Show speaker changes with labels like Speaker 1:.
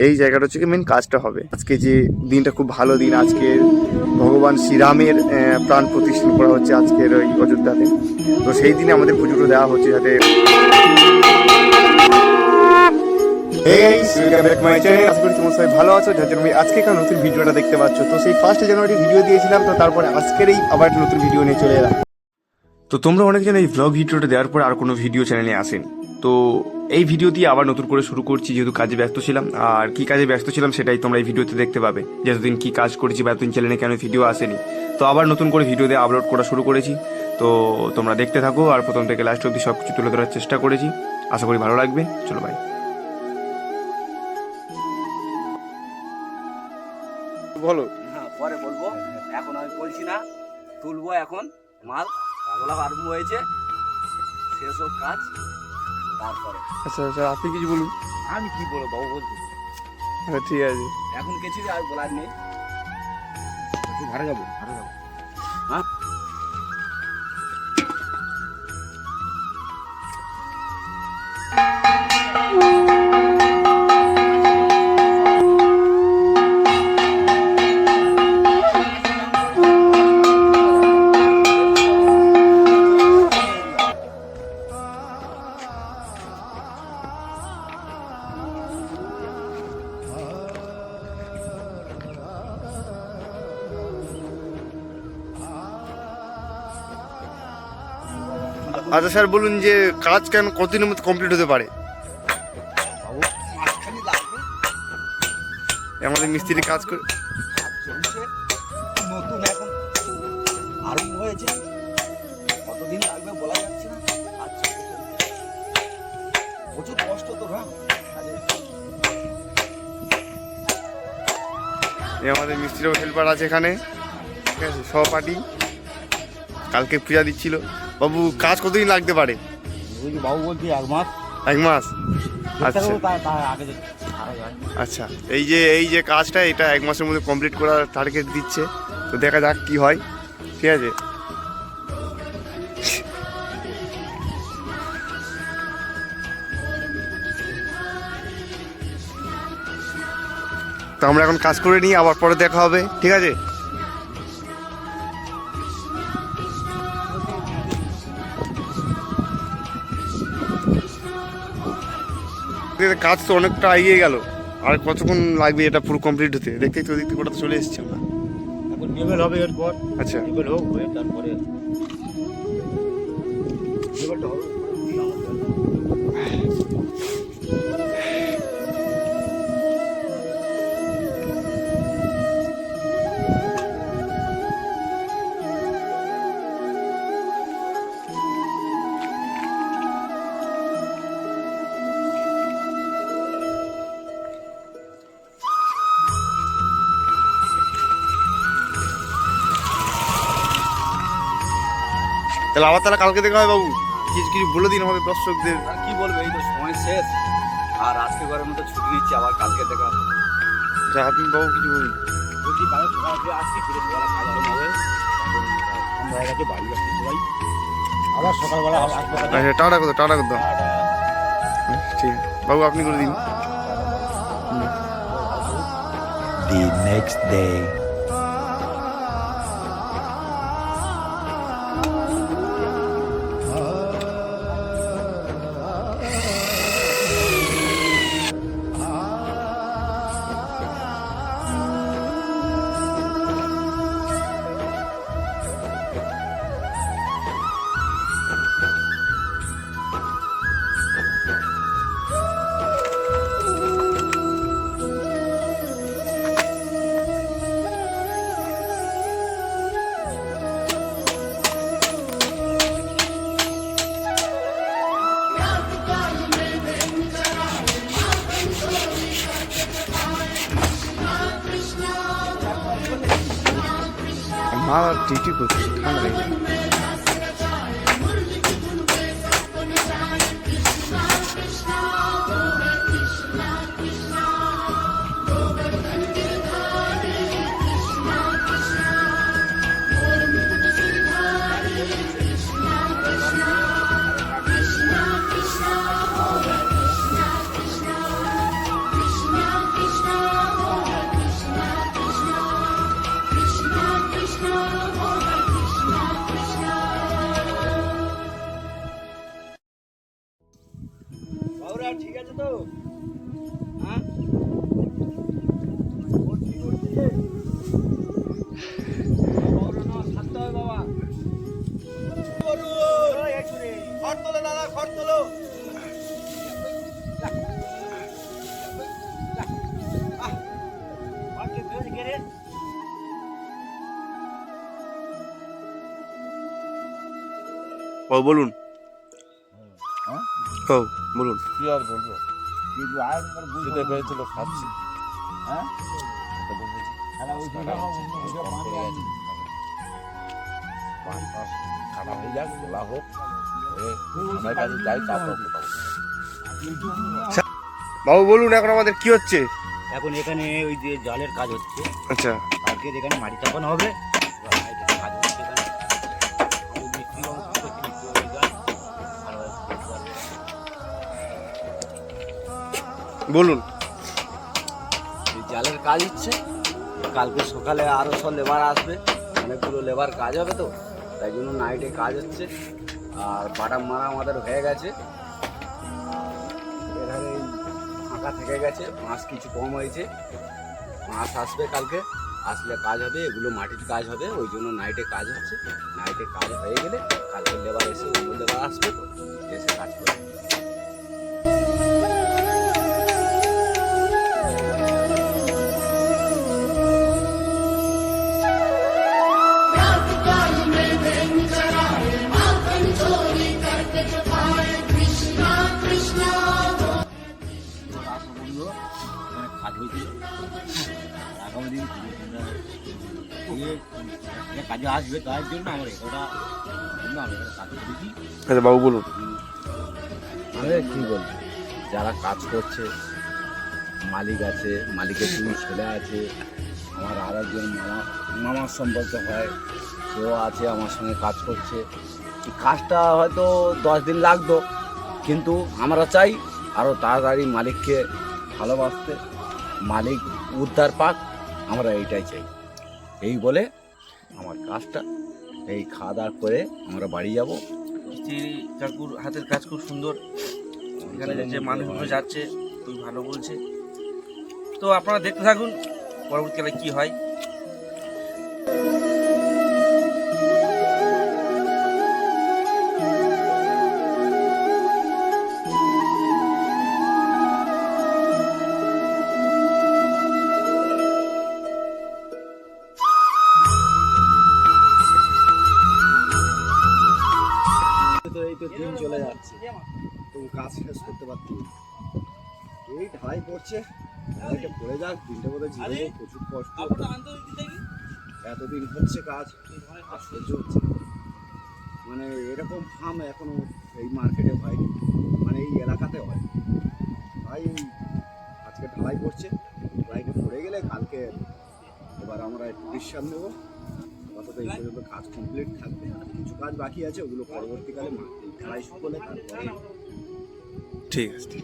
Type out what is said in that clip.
Speaker 1: এই জায়গাটা হচ্ছে কি মেন কাজটা হবে। আজকে যে দিনটা খুব ভালো দিন, আজকে ভগবান শ্রীরামের প্রাণ প্রতিষ্ঠা করা হচ্ছে আজকের ওই অযোধ্যাতে। তো সেই দিনে আমাদের পুজোটা দেওয়া হচ্ছে যাতে ভালো আছো, যার জন্য আজকে একটা নতুন ভিডিওটা দেখতে পাচ্ছ। তো সেই 1 জানুয়ারি ভিডিও দিয়েছিলাম, তো তারপরে আজকেরই আবার একটা নতুন ভিডিও নিয়ে চলে এলাম। তো তোমরা অনেকজন এই ভ্লগ ভিডিওটা দেওয়ার পর আর কোনো ভিডিও চ্যানেলে আসেন, তো এই ভিডিও দিয়ে আবার নতুন করে শুরু করছি, যেহেতু কাজে ব্যস্ত ছিলাম। আর কি কাজে ব্যস্ত ছিলাম সেটাই তোমরা এই ভিডিওতে দেখতে পাবে, যে এতদিন কি কাজ করেছি বা এতদিন চ্যানেলে কেন ভিডিও আসেনি। তো আবার নতুন করে ভিডিও দিয়ে আপলোড করা শুরু করেছি, তো তোমরা দেখতে থাকো। আর প্রথম থেকে লাস্ট অবধি সব কিছু তুলে ধরার চেষ্টা করেছি, আশা করি ভালো লাগবে। চলো ভাই, বলো।
Speaker 2: হ্যাঁ, পরে বলবো, এখন আমি বলছি না। তুলবো, এখন মাল তোলা আরম্ভ হয়েছে, সেসব কাজ তারপরে।
Speaker 1: আচ্ছা আচ্ছা, আপনি কিছু বলুন।
Speaker 2: আমি কি বলবো বাবু, বলছি
Speaker 1: হ্যাঁ ঠিক আছে,
Speaker 2: এখন কিছু আর বলার নেই। ঘরে যাবো হ্যাঁ।
Speaker 1: আচ্ছা স্যার বলুন যে কাজ কেন কতদিনের মধ্যে কমপ্লিট হতে পারে? আমাদের মিস্ত্রি কাজ করে
Speaker 2: নতুন এখন আরম্ভ হয়েছে, কতদিন লাগবে বলা যাচ্ছে না। আচ্ছা, প্রচুর কষ্ট তো না।
Speaker 1: আমাদের মিস্ত্রিও হেল্পার আছে এখানে, ঠিক আছে, সহপাঠী। কালকে পূজা দিচ্ছিল। বাবু কাজ কতদিন লাগতে পারে?
Speaker 2: বাবু বলছি 1 মাস।
Speaker 1: 1 মাস? আচ্ছা আচ্ছা, এই যে কাজটা, এটা 1 মাসের মধ্যে কমপ্লিট করার টার্গেট দিচ্ছে। তো দেখা যাক কি হয়, ঠিক আছে। তো আমরা এখন কাজ করে নিই, আবার পরে দেখা হবে, ঠিক আছে। কাজ তো অনেকটা এগিয়ে গেল, আর কতক্ষণ লাগবে এটা পুরো কমপ্লিট হতে? দেখতেই তো, দেখতে গোটা চলে এসেছি আমরা।
Speaker 2: এখন লেভেল হবে, এরপর
Speaker 1: আচ্ছা
Speaker 2: লেভেল হোক, হয়ে তারপরে লেভেলটা হবে।
Speaker 1: তাহলে আবার কালকে দেখা হয় বাবু। কিছু বলে দিন আমাদের দর্শকদের।
Speaker 2: আর কি বলবো, এই তো সময় শেষ, আর আজকে ঘরের মতো ছুটি নিচ্ছি, আবার কালকে দেখা।
Speaker 1: আচ্ছা আপনি বাবু কিছু বলুন।
Speaker 2: যদি কারো সকাল থেকে আসছি, ফিরে সকালে কাজ আরম্ভ হবে, আমরা এটাকে বাড়ি যাচ্ছি সবাই, আবার সকালবেলা আসবো।
Speaker 1: আচ্ছা টাটা করতো, টাটা করতো। ঠিক আছে বাবু, আপনি করে দিন।
Speaker 3: The next day.
Speaker 1: মা ডিউটি করছে, ঠান্ডা লেগে ও বলুন।
Speaker 4: হ্যাঁ?
Speaker 1: ও বলুন।
Speaker 4: কি আর বলবো, কিন্তু আগেকার বুঝতে পেরেছিল খাচ্ছি। হ্যাঁ, এটা বুঝেছি। পাঁচ মাস কাটা হয়ে যাক, বলা হোক, আমার কাছে যাই তারপর কোথাও।
Speaker 1: বাবু বলুন এখন আমাদের কি হচ্ছে?
Speaker 5: এখন এখানে ওই যে জলের কাজ হচ্ছে,
Speaker 1: আচ্ছা
Speaker 5: কালকে এখানে মাটি চাপানো হবে, এবার লাইটের কাজ হচ্ছে এখানে। আমি মিস্ত্রি বাবু কি করছি, মিস্ত্রি বাবু যান, ভালোভাবে করতে পারবে।
Speaker 1: বলুন।
Speaker 2: এই জালের কাজ হচ্ছে, কালকে সকালে আরও সব লেবার আসবে, অনেকগুলো লেবার কাজ হবে তো, তাই জন্য নাইটে কাজ হচ্ছে। আর বাটাম মারা আমাদের হয়ে গেছে, আর এখানে ফাঁকা থেকে গেছে, মাছ কিছু কম হয়েছে, মাছ আসবে কালকে, আসলে কাজ হবে, এগুলো মাটির কাজ হবে, ওই জন্য নাইটে কাজ হচ্ছে। নাইটে কাজ হয়ে গেলে কালকে লেবার এসে অন্য লেবার আসবে তো, এসে কাজ করবে।
Speaker 5: রাষ্ট্রবন্ধু এখানে কাজ হয়েছিল, আর আগামী দিন কাজে আসবে, তার জন্য আমরা এটা আমরা এখানে কাজ করেছি।
Speaker 1: আচ্ছা বাবু বলুন।
Speaker 2: আরে কী বলবো, যারা কাজ করছে, মালিক আছে, মালিকের দুই ছেলে আছে, আমার আর একজন মামার সম্পর্ক হয়, সেও আছে আমার সঙ্গে কাজ করছে। এই কাজটা হয়তো 10 দিন লাগতো, কিন্তু আমরা চাই আরও তাড়াতাড়ি মালিককে ভালোবাসতে, মালিক উদ্ধার পাক, আমরা এইটাই চাই। এই বলে আমার কাজটা, এই খাওয়া দাওয়া করে আমরা বাড়ি যাব।
Speaker 6: মিস্ত্রি কাকুর হাতের কাজ খুব সুন্দর, এখানে যে মানুষগুলো যাচ্ছে খুব ভালো বলছে। তো আপনারা দেখতে থাকুন পরবর্তীকালে কি হয়।
Speaker 4: তো এই তো দিন চলে যাচ্ছে, তুমি কাজ শেষ করতে পারতি। এই ঢালাই পড়ছে, ঢালাইটা পড়ে যাক, দিনটা বোধহয় জীবনে প্রচুর কষ্ট। এতদিন হচ্ছে কাজ, আর সহ্য হচ্ছে না। মানে এরকম ফার্ম এখনো এই মার্কেটে হয়নি, মানে এই এলাকাতে হয়। তাই আজকে ঢালাই পড়ছে, ঢালাইটা পড়ে গেলে কালকে এবার আমরা একটু বিশ্রাম নেবো। অন্তত এই পর্যন্ত কাজ কমপ্লিট থাকবে, আর কিছু কাজ বাকি আছে, ওগুলো পরবর্তীকালে ঢালাই শুরু করলে তারপরে
Speaker 1: ঠিক আছে।